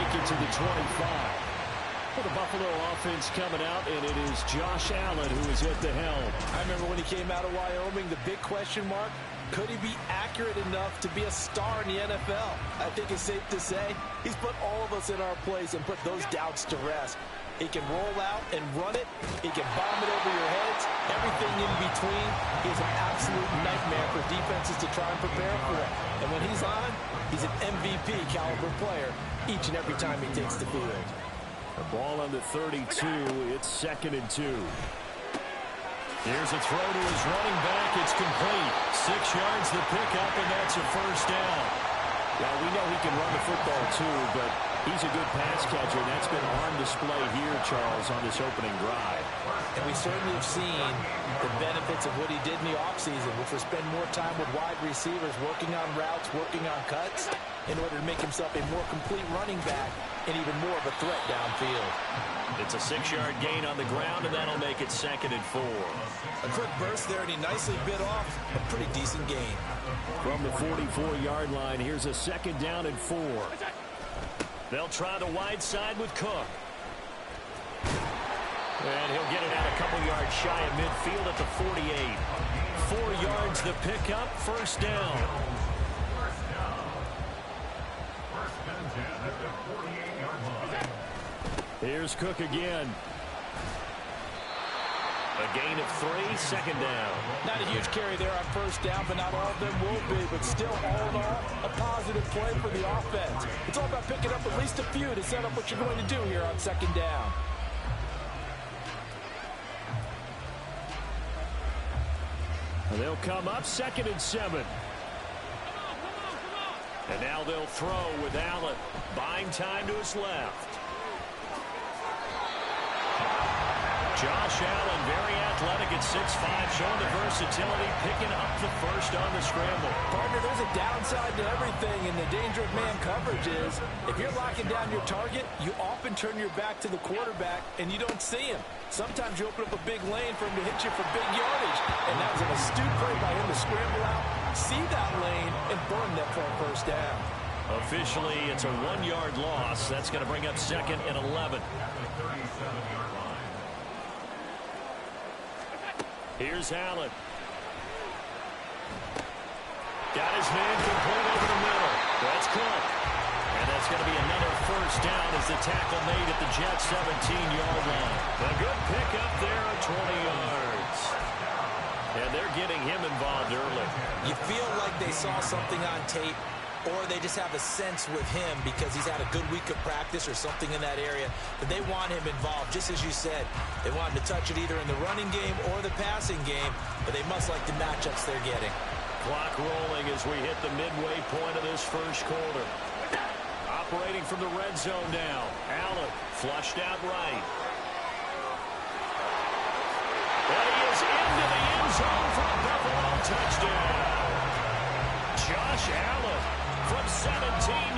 make it to the 25. For the Buffalo offense coming out, and it is Josh Allen who is at the helm. I remember when he came out of Wyoming, the big question mark, could he be accurate enough to be a star in the NFL? I think it's safe to say he's put all of us in our place and put those doubts to rest. He can roll out and run it. He can bomb it over your heads. Everything in between. He's an absolute nightmare for defenses to try and prepare for. And when he's on, he's an MVP caliber player each and every time he takes the field. The ball on the 32. It's 2nd and 2. Here's a throw to his running back. It's complete. 6 yards the pickup, and that's a first down. Now, we know he can run the football, too, but he's a good pass catcher, and that's been on display here, Charles, on this opening drive. And we certainly have seen the benefits of what he did in the offseason, which was spend more time with wide receivers, working on routes, working on cuts, in order to make himself a more complete running back and even more of a threat downfield. It's a 6-yard gain on the ground, and that'll make it 2nd and 4. A quick burst there, and he nicely bit off a pretty decent gain. From the 44-yard line, here's a 2nd down and 4. They'll try the wide side with Cook. And he'll get it out a couple yards shy of midfield at the 48. 4 yards the pickup, first down. Here's Cook again. A gain of 3, 2nd down. Not a huge carry there on first down, but not all of them will be. But still, all in all, a positive play for the offense. It's all about picking up at least a few to set up what you're going to do here on 2nd down. And they'll come up 2nd and 7. And now they'll throw with Allen. Buying time to his left. Josh Allen, very athletic at 6'5", showing the versatility, picking up the first on the scramble. Partner, there's a downside to everything, and the danger of man coverage is if you're locking down your target, you often turn your back to the quarterback, and you don't see him. Sometimes you open up a big lane for him to hit you for big yardage, and that was an astute play by him to scramble out, see that lane, and burn them for a first down. Officially, it's a 1-yard loss. That's going to bring up 2nd and 11. Here's Allen. Got his man complete over the middle. That's Cook. And that's going to be another first down as the tackle made at the Jets' 17-yard line. A good pickup there of 20 yards. And they're getting him involved early. You feel like they saw something on tape, or they just have a sense with him because he's had a good week of practice or something in that area that they want him involved. Just as you said, they want him to touch it either in the running game or the passing game, but they must like the matchups they're getting. Clock rolling as we hit the midway point of this first quarter. Operating from the red zone now. Allen flushed out right. And he is into the end zone for a Buffalo touchdown. Josh Allen from 17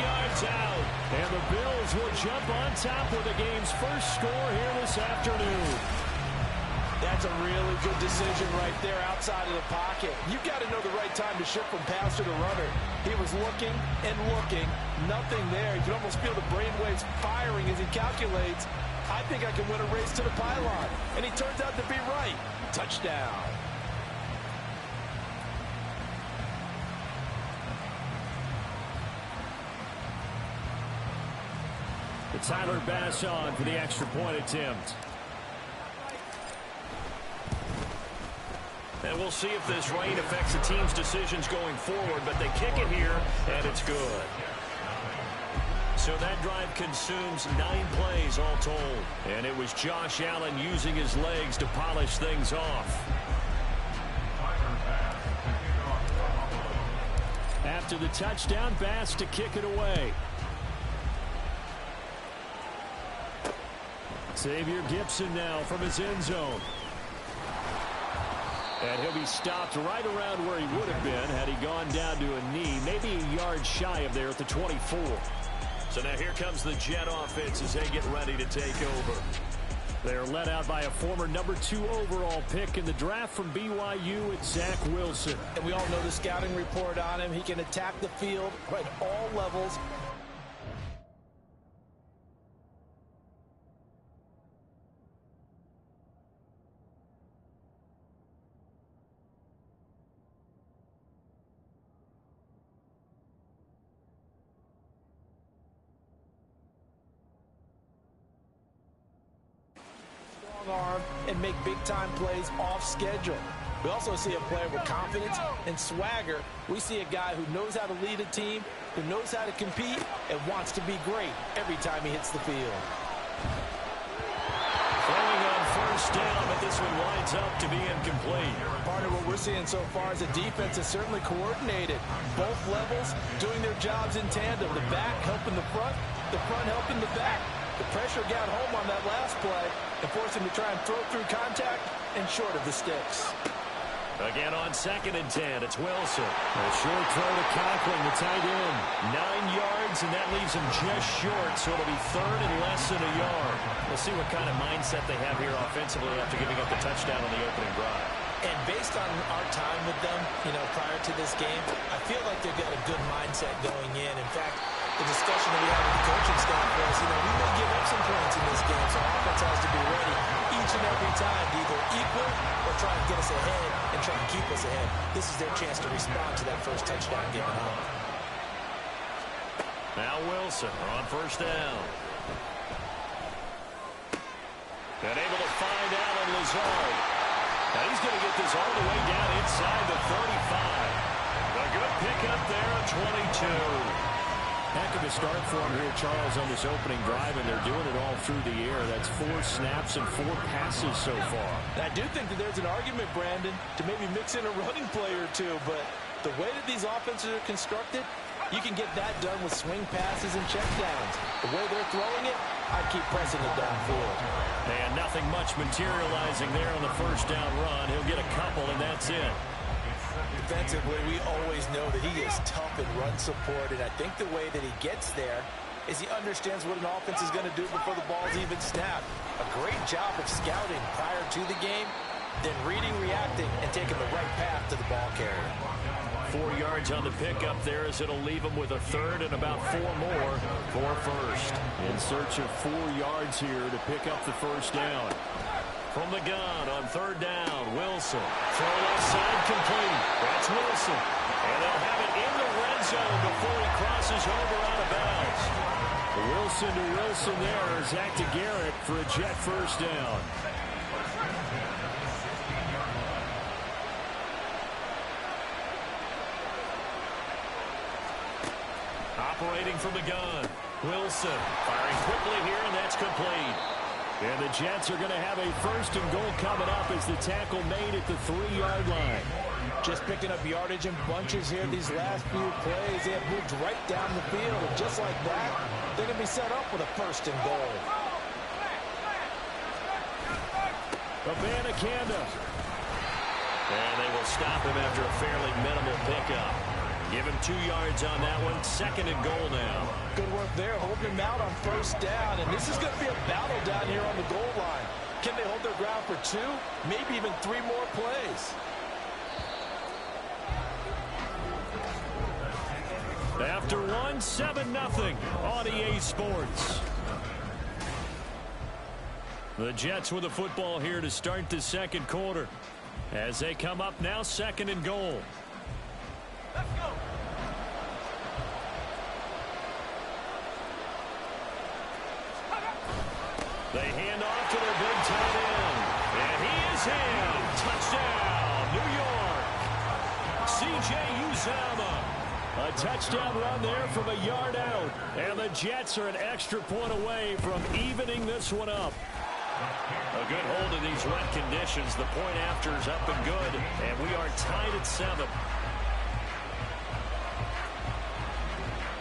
yards out. And the Bills will jump on top with the game's first score here this afternoon. That's a really good decision right there outside of the pocket. You've got to know the right time to shift from passer to runner. He was looking and looking, nothing there. You can almost feel the brainwaves firing as he calculates, I think I can win a race to the pylon. And he turns out to be right. Touchdown. Tyler Bass on for the extra point attempt. And we'll see if this rain affects the team's decisions going forward, but they kick it here, and it's good. So that drive consumes 9 plays all told. And it was Josh Allen using his legs to polish things off. After the touchdown, Bass to kick it away. Xavier Gibson now from his end zone. And he'll be stopped right around where he would have been had he gone down to a knee, maybe a yard shy of there at the 24. So now here comes the Jet offense as they get ready to take over. They're led out by a former number 2 overall pick in the draft from BYU. It's Zach Wilson. And we all know the scouting report on him. He can attack the field at all levels. arm and make big-time plays off schedule. We also see a player with confidence and swagger. We see a guy who knows how to lead a team, who knows how to compete, and wants to be great every time he hits the field. Throwing on first down, but this one winds up to be incomplete. Partner, what we're seeing so far is the defense is certainly coordinated. Both levels doing their jobs in tandem. The back helping the front helping the back. The pressure got home on that last play and forced him to try and throw through contact and short of the sticks. Again on 2nd and 10, it's Wilson. A short throw to Conklin, the tight end. 9 yards, and that leaves him just short, so it'll be 3rd and less than a yard. We'll see what kind of mindset they have here offensively after giving up the touchdown on the opening drive. And based on our time with them, prior to this game, I feel like they've got a good mindset going in. In fact, the discussion that we had with the coaching staff was, we may give up some points in this game, so offense has to be ready each and every time to either equal or try and get us ahead and try and keep us ahead. This is their chance to respond to that first touchdown given up. Now Wilson on first down. And able to find Allen Lazard. Now he's going to get this all the way down inside the 35. A good pickup there at 22. Heck of a start for him here, Charles, on this opening drive, and they're doing it all through the air. That's 4 snaps and 4 passes so far. I do think that there's an argument, Brandon, to maybe mix in a running play or two, but the way that these offenses are constructed, you can get that done with swing passes and checkdowns. The way they're throwing it, I'd keep pressing it downfield. And nothing much materializing there on the first down run. He'll get a couple, and that's it. Defensively, we always know that he is tough in run support, and I think the way that he gets there is he understands what an offense is going to do before the ball's even snapped. A great job of scouting prior to the game, then reading, reacting, and taking the right path to the ball carrier. 4 yards on the pickup there as it'll leave him with a 3rd and about 4 more for first. In search of 4 yards here to pick up the first down. From the gun on 3rd down, Wilson. Throw left side complete. That's Wilson. And they'll have it in the red zone before he crosses over out of bounds. Wilson to Wilson there. Zach to Garrett for a Jet first down. Operating from the gun. Wilson firing quickly here, and that's complete. And the Jets are going to have a 1st and goal coming up as the tackle made at the 3-yard line. Just picking up yardage in bunches here these last few plays. They have moved right down the field, and just like that, they're going to be set up with a 1st and goal. Gamernator. And they will stop him after a fairly minimal pickup. Give him 2 yards on that one. 2nd and goal now. Good work there, holding him out on first down. And this is going to be a battle down here on the goal line. Can they hold their ground for 2, maybe even 3 more plays? After 1, 7-0 on EA Sports. The Jets with the football here to start the 2nd quarter. As they come up now, 2nd and goal. Let's go. They hand off to their big tight end. And he is in. Touchdown, New York. C.J. Uzomah. A touchdown run there from a yard out. And the Jets are an extra point away from evening this one up. A good hold in these wet conditions. The point after is up and good. And we are tied at 7.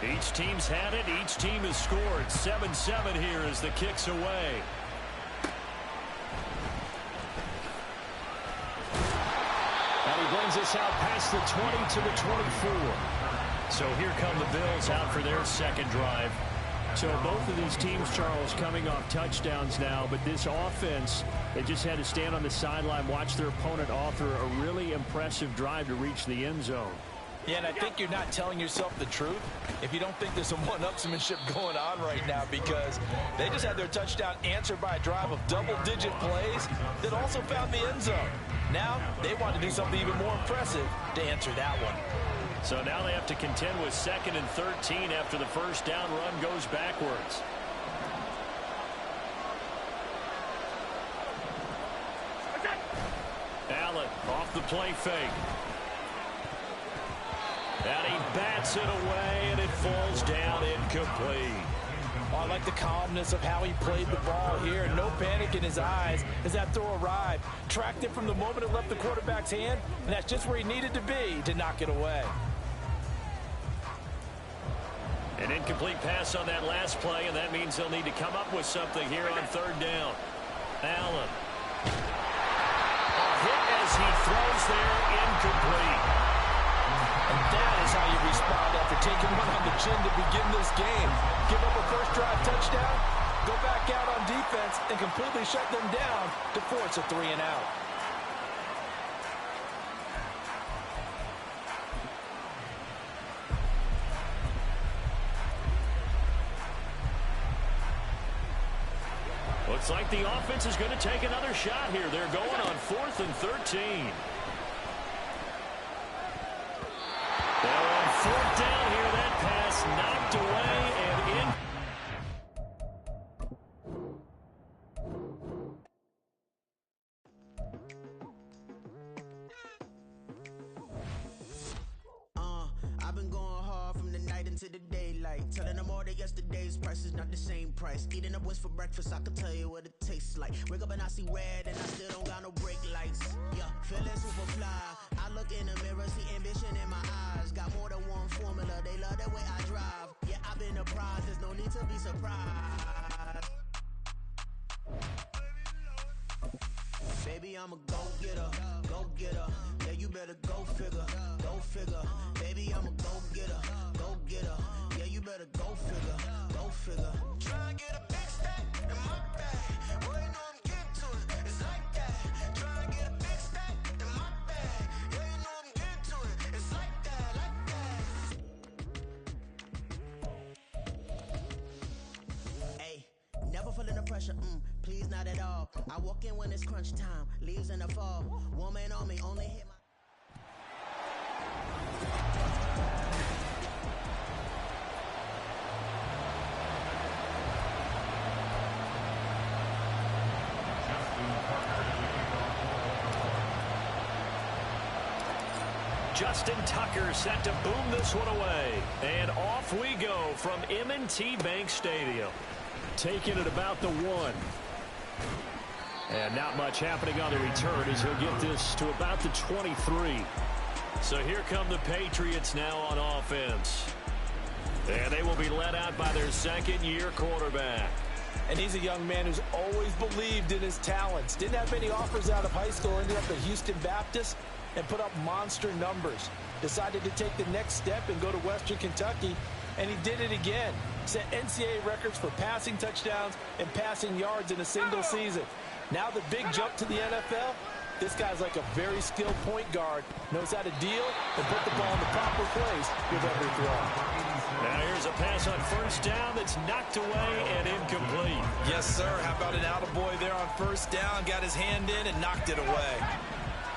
Each team's had it. Each team has scored. 7-7 here as the kick's away. And he brings us out past the 20 to the 24. So here come the Bills out for their 2nd drive. So both of these teams, Charles, coming off touchdowns now, but this offense, they just had to stand on the sideline, watch their opponent author a really impressive drive to reach the end zone. Yeah, and I think you're not telling yourself the truth if you don't think there's some one-upsmanship going on right now, because they just had their touchdown answered by a drive of double-digit plays that also found the end zone. Now they want to do something even more impressive to answer that one. So now they have to contend with 2nd and 13 after the first down run goes backwards. Off the play fake. And he bats it away, and it falls down incomplete. Oh, I like the calmness of how he played the ball here. No panic in his eyes as that throw arrived. Tracked it from the moment it left the quarterback's hand, and that's just where he needed to be to knock it away. An incomplete pass on that last play, and that means they'll need to come up with something here on third down. Allen. A hit as he throws there, incomplete. And that is how you respond after taking one on the chin to begin this game. Give up a first drive touchdown, go back out on defense, and completely shut them down to force a 3-and-out. Looks like the offense is going to take another shot here. They're going on 4th and 13. They're on 4th down here. That pass knocked away and in. I've been going hard from the night into the daylight, telling them all that yesterday's price is not the same price. Eating up what's for breakfast, I can tell you what it tastes like. Wake up and I see red and I still don't got no brake lights. Yeah, feeling super fly. I look in the mirror, see ambition in my eyes. Got more than one formula, they love the way I drive. Yeah, I've been a prize, there's no need to be surprised. Baby, I'm a go-getter, go-getter. Yeah, you better go figure, go figure. Baby, I'm a go-getter, go-getter. Yeah, you better go figure, go figure. Try and get a big stack in my bag. Well, you know I'm getting to it, it's like that. Try and get a big stack in my bag. Yeah, you know I'm getting to it, it's like that, like that. Hey, never feeling the pressure, please not at all. I walk in when it's crunch time, leaves in the fall. Woman on me, only hit my... Justin Tucker set to boom this one away. And off we go from M&T Bank Stadium. Taking it about the 1. And not much happening on the return as he'll get this to about the 23. So here come the Patriots now on offense. And they will be led out by their second-year quarterback. And he's a young man who's always believed in his talents. Didn't have many offers out of high school, ended up at Houston Baptist and put up monster numbers. Decided to take the next step and go to Western Kentucky, and he did it again. Set NCAA records for passing touchdowns and passing yards in a single season. Now the big jump to the NFL. This guy's like a very skilled point guard. Knows how to deal and put the ball in the proper place with every throw. Now here's a pass on first down that's knocked away and incomplete. Yes, sir. How about an attaboy there on first down? Got his hand in and knocked it away.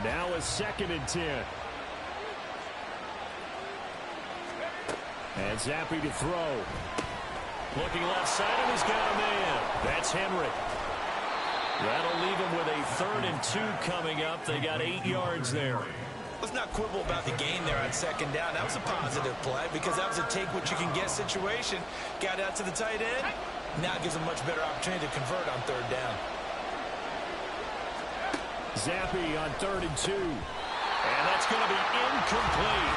Now a 2nd and 10. And Zappe to throw. Looking left side, and he's got a man. That's Henry. That'll leave him with a 3rd and 2 coming up. They got 8 yards there. Let's not quibble about the gain there on second down. That was a positive play because that was a take-what-you-can-get situation. Got out to the tight end. Now gives him much better opportunity to convert on third down. Zappe on 3rd and 2. And that's going to be incomplete.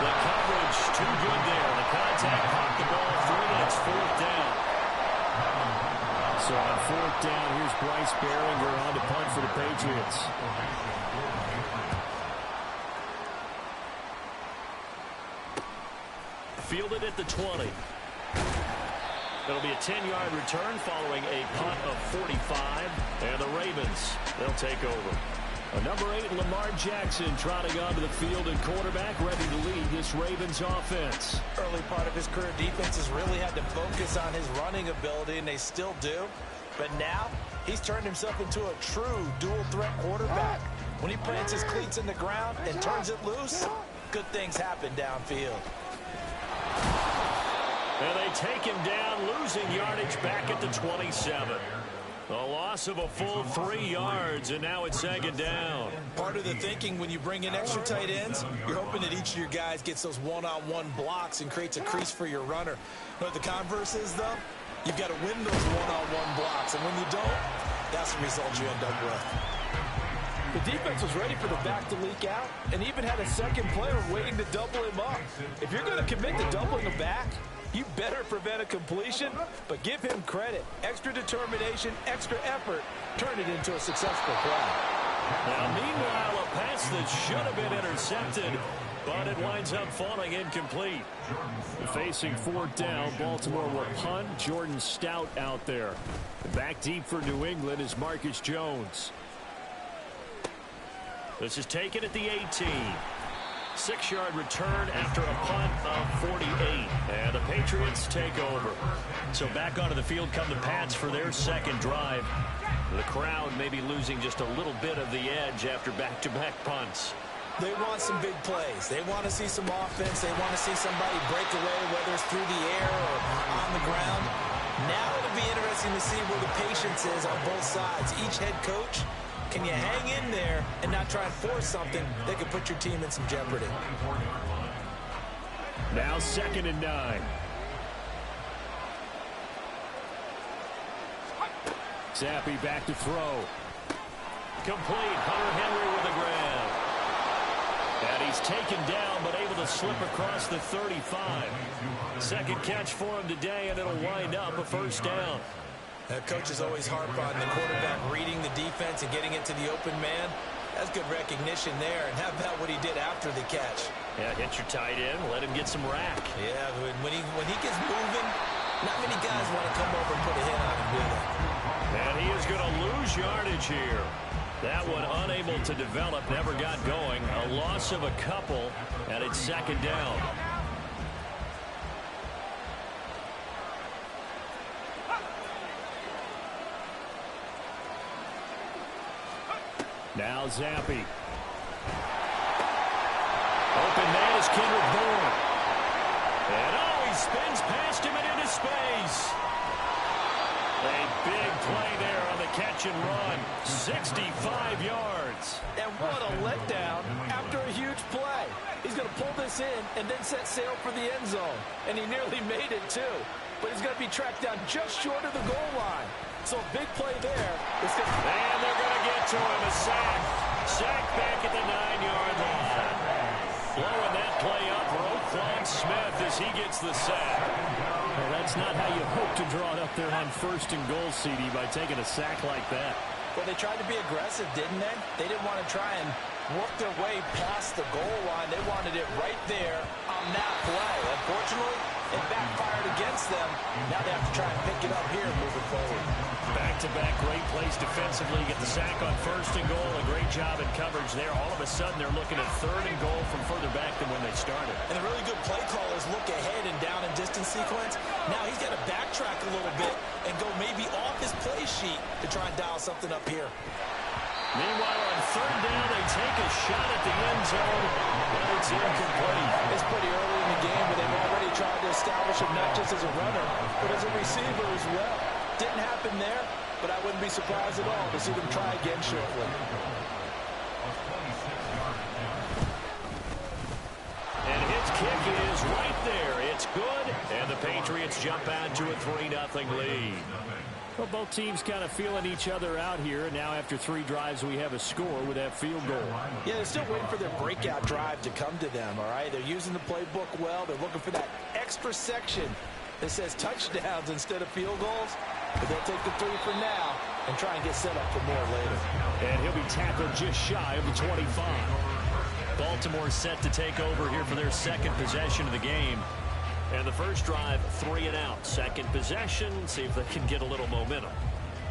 The coverage too good there. The contact popped the ball through, and it's 4th down. So on 4th down, here's Bryce Behringer on to punt for the Patriots. Fielded at the 20. It'll be a 10-yard return following a punt of 45. And the Ravens, they'll take over. Number 8, Lamar Jackson, trotting onto the field and quarterback, ready to lead this Ravens offense. Early part of his career, defenses really had to focus on his running ability, and they still do. But now, he's turned himself into a true dual-threat quarterback. When he plants his cleats in the ground and turns it loose, good things happen downfield. And they take him down, losing yardage back at the 27. A loss of a full 3 yards, and now it's second down. Part of the thinking when you bring in extra tight ends, you're hoping that each of your guys gets those one-on-one blocks and creates a crease for your runner. But the converse is, though, you've got to win those one-on-one blocks, and when you don't, that's the result you end up with. The defense was ready for the back to leak out and even had a second player waiting to double him up. If you're going to commit to doubling a back, you better prevent a completion, but give him credit. Extra determination, extra effort, turn it into a successful play. Now, meanwhile, a pass that should have been intercepted, but it winds up falling incomplete. Facing fourth down, Baltimore will punt. Jordan Stout out there. Back deep for New England is Marcus Jones. This is taken at the 18. 6-yard return after a punt of 48. And the Patriots take over. So back onto the field come the Pats for their second drive. The crowd may be losing just a little bit of the edge after back-to-back punts. They want some big plays. They want to see some offense. They want to see somebody break away, whether it's through the air or on the ground. Now it'll be interesting to see where the patience is on both sides. Each head coach, can you hang in there and not try and force something that could put your team in some jeopardy? Now 2nd and 9. Zappi back to throw. Complete. Hunter Henry with a grab. And he's taken down, but able to slip across the 35. Second catch for him today, and it'll wind up a first down. Coaches always harp on the quarterback reading the defense and getting it to the open man. That's good recognition there. And how about what he did after the catch? Yeah, hit your tight end, let him get some rack. Yeah, when he gets moving, not many guys want to come over and put a hit on him, do they? And he is going to lose yardage here. That one unable to develop, never got going. A loss of a couple, and it's second down. Now Zappi. Open man is Kendrick Bourne. And he spins past him and into space. A big play there on the catch and run. 65 yards. And what a letdown after a huge play. He's going to pull this in and then set sail for the end zone. And he nearly made it, too. But he's going to be tracked down just short of the goal line. So a big play there. And they're going to get to him. A sack. Sack back at the 9-yard line. Blowing that play up, Roquan Smith as he gets the sack. Well, that's not how you hope to draw it up there on 1st and goal, CD, by taking a sack like that. Well, they tried to be aggressive, didn't they? They didn't want to try and work their way past the goal line. They wanted it right there on that play. Unfortunately, it backfired against them. Now they have to try and pick it up here moving forward. Back-to-back great plays defensively. Get the sack on 1st and goal. A great job in coverage there. All of a sudden, they're looking at 3rd and goal from further back than when they started. And the really good play callers look ahead and down and distance sequence. Now he's got to backtrack a little bit and go maybe off his play sheet to try and dial something up here. Meanwhile, on 3rd down, they take a shot at the end zone, but it's incomplete. It's pretty early in the game, but they've already tried to establish him not just as a runner, but as a receiver as well. Didn't happen there, but I wouldn't be surprised at all to see them try again shortly. And his kick is right there. It's good, and the Patriots jump out to a 3-0 lead. Well, both teams kind of feeling each other out here. And now after 3 drives, we have a score with that field goal. Yeah, they're still waiting for their breakout drive to come to them, all right? They're using the playbook well. They're looking for that extra section that says touchdowns instead of field goals. But they'll take the 3 for now and try and get set up for more later. And he'll be tackled just shy of the 25. Baltimore set to take over here for their second possession of the game. And the first drive, 3 and out. Second possession, see if they can get a little momentum.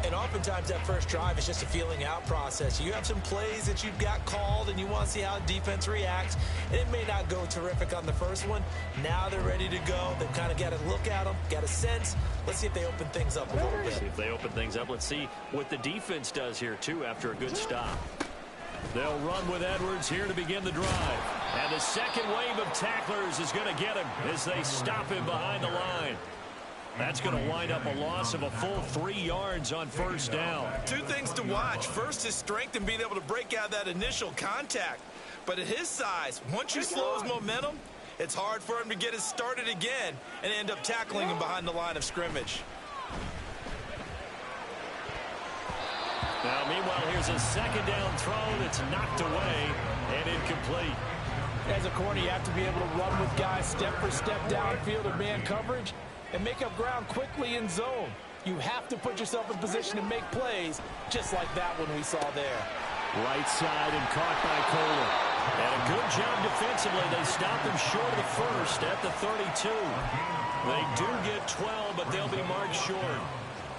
And oftentimes that first drive is just a feeling out process. You have some plays that you've got called and you want to see how defense reacts. And it may not go terrific on the first one. Now they're ready to go. They've kind of got to look at them, got a sense. Let's see if they open things up a little bit. See if they open things up. Let's see what the defense does here, too, after a good stop. They'll run with Edwards here to begin the drive. And the second wave of tacklers is going to get him as they stop him behind the line. That's going to wind up a loss of a full 3 yards on first down. Two things to watch. First, his strength in being able to break out that initial contact. But at his size, once you slow his momentum, it's hard for him to get it started again and end up tackling him behind the line of scrimmage. Now, meanwhile, here's a second down throw that's knocked away and incomplete. As a corner, you have to be able to run with guys step for step downfield in man coverage and make up ground quickly in zone. You have to put yourself in position to make plays, just like that one we saw there. Right side and caught by Kohler. And a good job defensively. They stopped him short of the first at the 32. They do get 12, but they'll be marked short.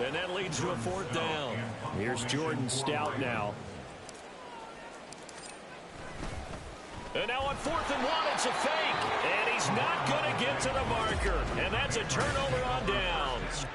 And that leads to a 4th down. Here's Jordan Stout now. And now on 4th and 1, it's a fake. And he's not going to get to the marker. And that's a turnover on downs.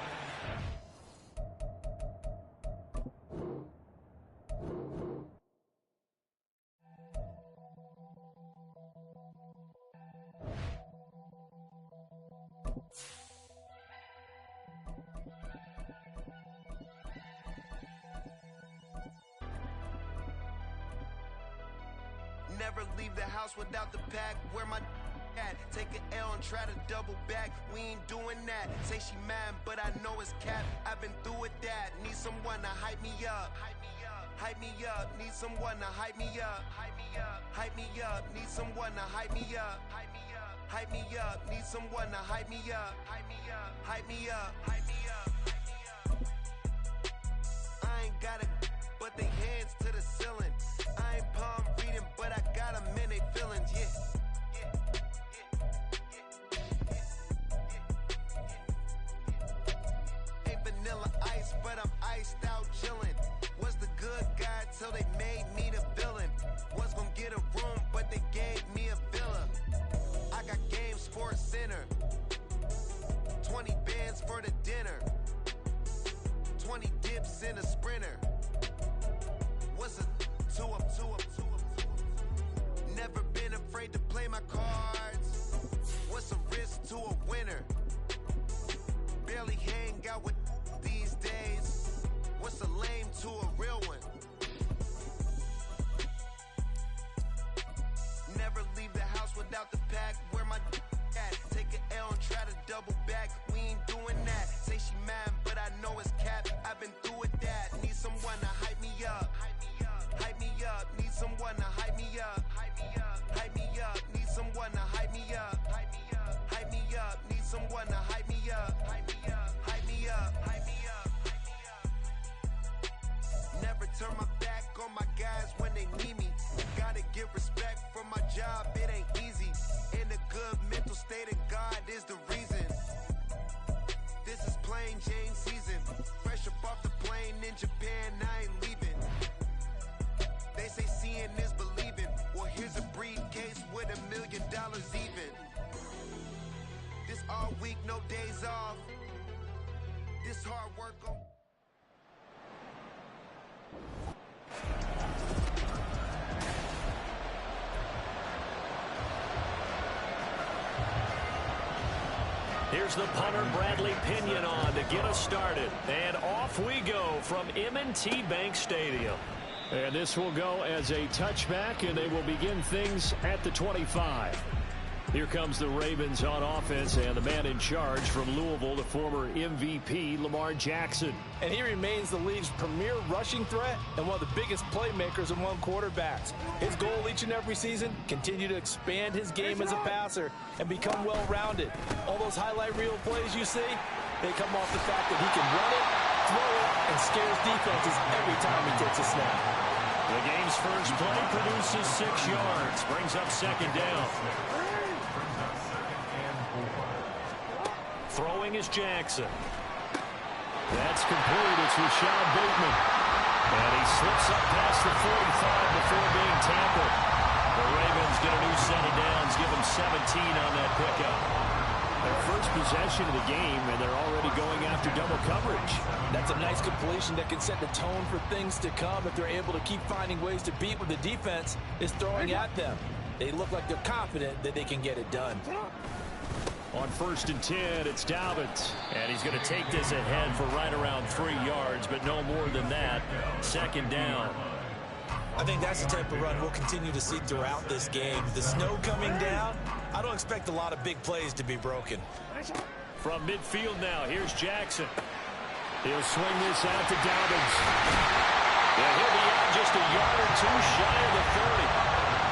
Never leave the house without the pack. Where my at? Take an L and try to double back. We ain't doing that. Say she mad, but I know it's cap. I've been through with that. Need someone to hype me up. Hype me up. Need someone to hype me up. Hype me up. Hype me up. Need someone to hype me up. Hype me up. Hype me up. Need someone to hype me up. Hype me up. Hype me up. Hype me up. Hype me up. I ain't got it, but they hands to the ceiling. I ain't palm reading, but I got them in they feelings, yeah. Ain't vanilla ice, but I'm iced out chillin'. Was the good guy till they made me the villain. Was gonna get a room, but they gave me a villa. I got Game Sports Center. 20 bands for the dinner. 20 dips in a sprinter. What's a 2 up, 2 up, 2 up, 2 up? Never been afraid to play my cards. What's a risk to a winner? Barely hang out with these days. What's a lame to a real one? Never leave the house without the pack. Where my at? Take an L and try to double back. We ain't doing that. Say she mad, but I know it's cap. I've been through with that. Need someone to hype me up. Hype me up. Need someone to hype me up. Hype me up. Hype me up. Need someone to hype me up. Hype me up. Hype me up. Need someone to hype me up. Hype me up. Hype me up. Hype me up. Hype me up. Never turn my back on my guys when they need me. Gotta give respect for my job. It ain't easy. In a good mental state of God is the reason. This is plain Jane season. Fresh up off the plane in Japan, I ain't leaving. They say seeing is believing. Well, here's a briefcase with $1 million even. This all week, no days off. This hard work on. Here's the punter, Bradley Pinion, on to get us started. And off we go from M&T Bank Stadium. And this will go as a touchback, and they will begin things at the 25. Here comes the Ravens on offense, and the man in charge from Louisville, the former MVP, Lamar Jackson. And he remains the league's premier rushing threat and one of the biggest playmakers among quarterbacks. His goal each and every season, continue to expand his game as a passer and become well-rounded. All those highlight reel plays you see, they come off the fact that he can run it, throw it, and scares defenses every time he takes a snap. The game's first play produces 6 yards, brings up second down. Throwing is Jackson. That's complete. It's Rashad Bateman. And he slips up past the 45 before being tackled. The Ravens get a new set of downs, give them 17 on that pickup. Their first possession of the game, and they're already going after double coverage. That's a nice completion that can set the tone for things to come if they're able to keep finding ways to beat what the defense is throwing at them. They look like they're confident that they can get it done. On 1st and 10, it's Dobbins. And he's going to take this ahead for right around 3 yards, but no more than that. 2nd down. I think that's the type of run we'll continue to see throughout this game. The snow coming down, I don't expect a lot of big plays to be broken. From midfield now, here's Jackson. He'll swing this out to Dobbins. Yeah, he'll be out just a yard or two shy of the 30.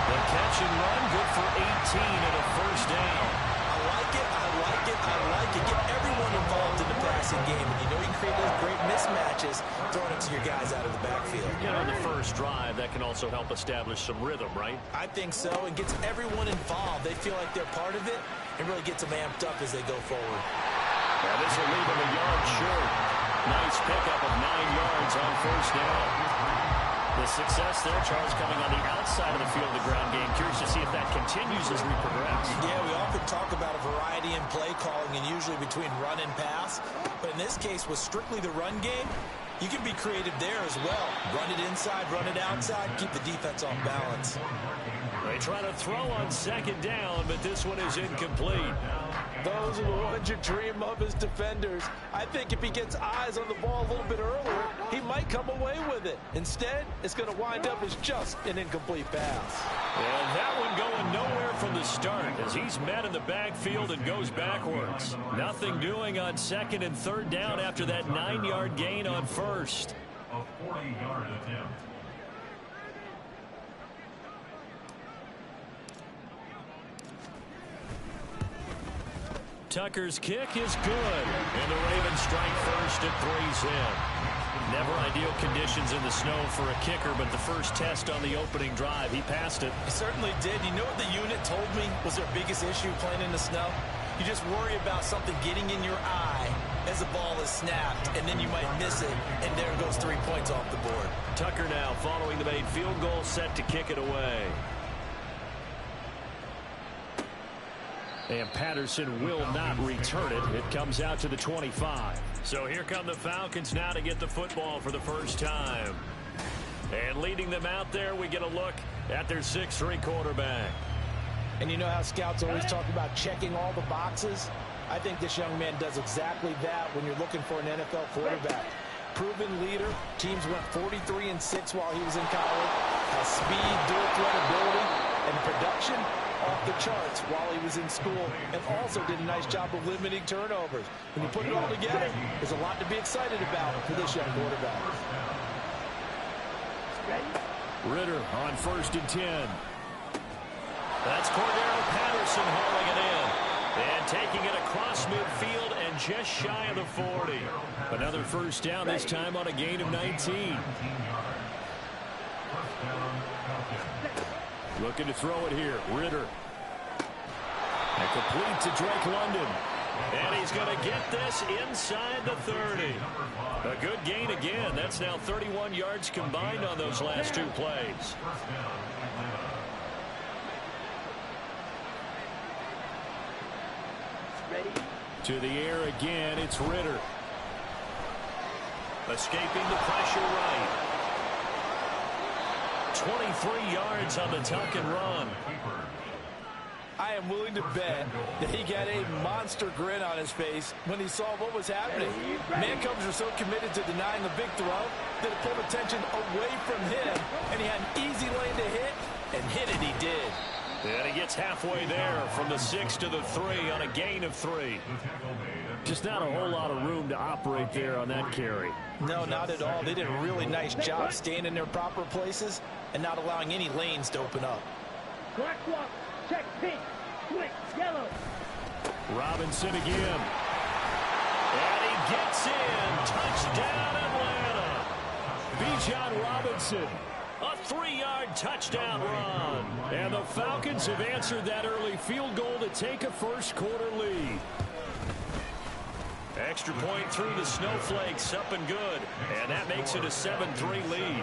The catch and run, good for 18 and a 1st down. I like it, I like it, I like it. Get everyone involved in the passing game. And you know you can create those great mismatches throwing it to your guys out of the backfield. On the first drive, that can also help establish some rhythm, right? I think so, and gets everyone involved. They feel like they're part of it and really gets them amped up as they go forward. Yeah, this will leave them a yard short. Nice pickup of 9 yards on 1st down. The success there, Charles, coming on the outside of the field of the ground game. Curious to see if that continues as we progress. Yeah, we often talk about a variety in play calling and usually between run and pass. But in this case, with strictly the run game, you can be creative there as well. Run it inside, run it outside, keep the defense off balance. They try to throw on 2nd down, but this one is incomplete. Those are the ones you dream of as defenders. I think if he gets eyes on the ball a little bit earlier, he might come away with it. Instead, it's going to wind up as just an incomplete pass. And that one going nowhere from the start as he's met in the backfield and goes backwards. Nothing doing on 2nd and 3rd down after that 9-yard gain on 1st. A 40-yard attempt. Tucker's kick is good, and the Ravens strike first at 3's in. Never ideal conditions in the snow for a kicker, but the first test on the opening drive, he passed it. He certainly did. You know what the unit told me was their biggest issue playing in the snow? You just worry about something getting in your eye as the ball is snapped, and then you might miss it, and there goes 3 points off the board. Tucker now following the made field goal, set to kick it away. And Patterson will not return it. It comes out to the 25. So here come the Falcons now to get the football for the first time. And leading them out there, we get a look at their 6'3" quarterback. And you know how scouts always talk about checking all the boxes? I think this young man does exactly that when you're looking for an NFL quarterback. Proven leader. Teams went 43-6 while he was in college. Has speed, dual threat ability, and production off the charts while he was in school, and also did a nice job of limiting turnovers. When you put it all together, there's a lot to be excited about for this young quarterback. Ritter on 1st and 10. That's Cordero Patterson hauling it in. And taking it across midfield and just shy of the 40. Another 1st down, this time on a gain of 19. Looking to throw it here. Ritter. And complete to Drake London. And he's going to get this inside the 30. A good gain again. That's now 31 yards combined on those last 2 plays. To the air again, it's Ritter. Escaping the pressure right. 23 yards on the tuck and run. I am willing to bet that he got a monster grin on his face when he saw what was happening. Mancubs were so committed to denying a big throw that it pulled attention away from him, and he had an easy lane to hit, and hit it he did. And he gets halfway there from the 6 to the 3 on a gain of 3. Just not a whole lot of room to operate there on that carry. No, not at all. They did a really nice job staying in their proper places and not allowing any lanes to open up. Black walk, check pink, switch, yellow. Robinson again. And he gets in. Touchdown, Atlanta. Bijan Robinson. A 3-yard touchdown run. And the Falcons have answered that early field goal to take a first-quarter lead. Extra point through the snowflakes, up and good. And that makes it a 7-3 lead.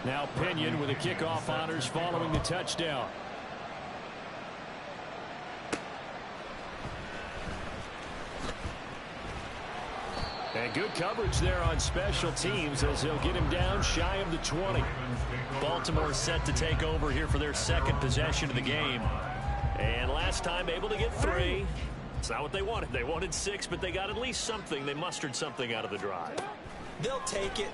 Now Pinion with the kickoff honors following the touchdown. And good coverage there on special teams as they'll get him down shy of the 20. Baltimore set to take over here for their second possession of the game. And last time able to get 3. It's not what they wanted. They wanted 6, but they got at least something. They mustered something out of the drive. They'll take it.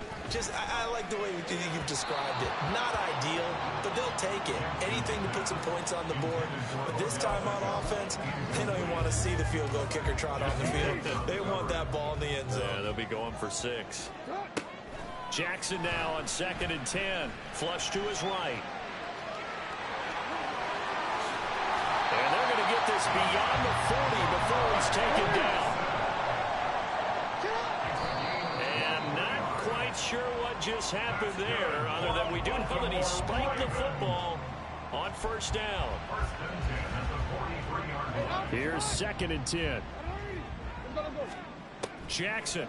I like the way you've described it. Not ideal, but they'll take it. Anything to put some points on the board. But this time on offense, they don't even want to see the field goal kicker trot on the field. They want that ball in the end zone. Yeah, they'll be going for 6. Jackson now on 2nd and 10. Flush to his right. And they're going to get this beyond the 40 before he's taken down. And not quite sure what just happened there, other than we do know that he spiked the football on 1st down. Here's 2nd and 10. Jackson.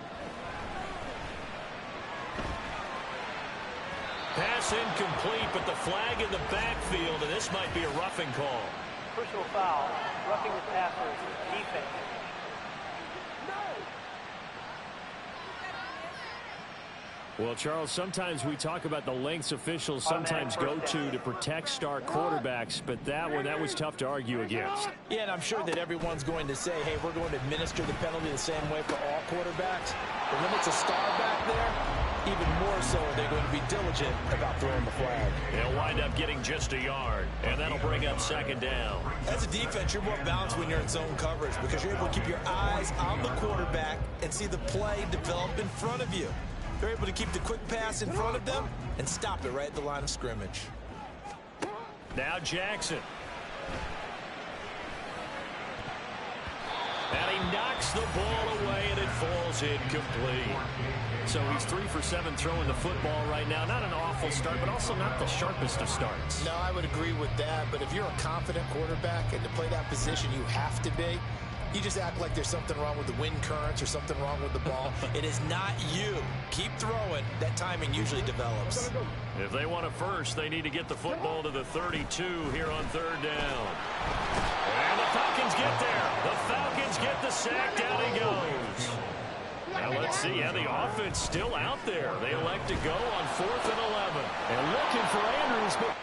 Pass incomplete, but the flag in the backfield, and this might be a roughing call. Personal foul. Roughing the passer. Defense. Well, Charles, sometimes we talk about the lengths officials sometimes go to protect star quarterbacks, but that was tough to argue against. Yeah, and I'm sure that everyone's going to say, hey, we're going to administer the penalty the same way for all quarterbacks. But when it's a star back there, even more so are they going to be diligent about throwing the flag. They'll wind up getting just a yard, and that'll bring up 2nd down. As a defense, you're more balanced when you're in zone coverage because you're able to keep your eyes on the quarterback and see the play develop in front of you. They're able to keep the quick pass in front of them and stop it right at the line of scrimmage. Now Jackson. And he knocks the ball away, and it falls incomplete. So he's 3 for 7 throwing the football right now. Not an awful start, but also not the sharpest of starts. No, I would agree with that. But if you're a confident quarterback and to play that position, you have to be. You just act like there's something wrong with the wind currents or something wrong with the ball. It is not you. Keep throwing. That timing usually develops. If they want a first, they need to get the football to the 32 here on 3rd down. And the Falcons get there. The Falcons get the sack. Down he goes. Now let's see how the offense still out there. They elect to go on 4th and 11. And looking for Andrews, but